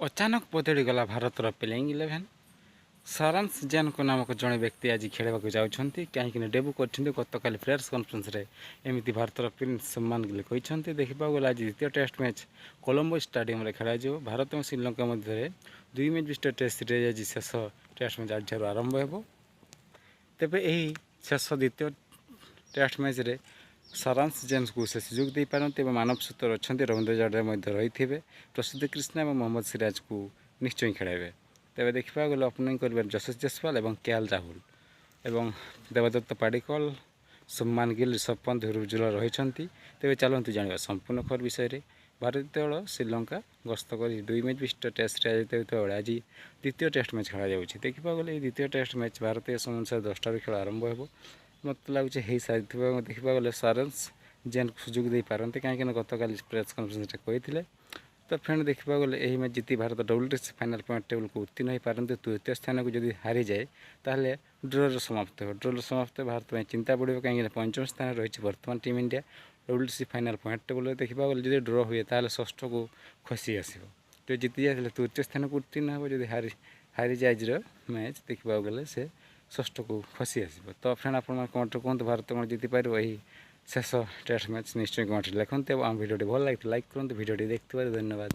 अचानक बदलीगला भारतर प्लेइंग 11 सारांश जैन को नामक जड़े व्यक्ति आज खेलवा जाऊँगी कहीं डेब्यू कर गतकाली प्लेयर्स कॉन्फ्रेंस रे एमती भारतर प्रिंस सम्मान गिल कहते देखा गला आज द्वितीय टेस्ट मैच कोलंबो स्टाडियम खेल भारत और श्रीलंका मध्य 2 मैच विशिष्ट टेस्ट सीरीज आज शेष टेस्ट मैच आज आरंभ हो तेज यही शेष द्वितीय टेस्ट मैच रे सारांश जेम्स को से सुजोग दे पारते मानव सूत्र अच्छा रवींद्र जडेजा रही थे प्रसिद्ध कृष्णा और मोहम्मद सिराज को निश्चय खेलाइबे तेज देखा गले ओपनिंग कर यशस्वी जायसवाल और केएल राहुल एवं देवदत्त पाडिक्कल सुम्मान गिल ऋषभ पंत ध्रुव रही तेज चलते जाना संपूर्ण खबर विषय भारतीय दल श्रीलंका गस्त कर 2 मैच विशिष्ट टेस्ट आयोजित होता बेले आज द्वितीय टेस्ट मैच खेल जाऊँगी देखा गले द्वितीय टेस्ट मैच भारतीय समय अनुसार 10 खेल आरंभ हो मत लगुच हो सारी देखा गले सारांश जेन को सुजोग दे पारते कहीं गतकाली प्रेस कॉन्फ्रेंस कहते तो फ्रेंड देखा गले यही मैच जीति Bharat WTC final point table को उत्तीर्ण हो पारते तृतीय स्थान को जब हारी जाए ताहले ड्र समाप्त हो ड्र समाप्त भारत में चिंता बढ़ कहीं पंचम स्थान रही बर्तमान team India WTC final point table देखा गले जब ड्र हुए ताहले षष्ठ को खसी आसो तो जीति जाए तृतीय स्थान को उत्तीर्ण हो जब हारी जाए मैच देखा गले से षष्ठ को खसी आसो तो फ्रेंड आप कमेंट कहते भारत कौन जीति पार यही शेष टेस्ट मैच निश्चय कमेंट लिखते आम भिडियो भल लगे लाइक करूँ भिडियो देखते धन्यवाद।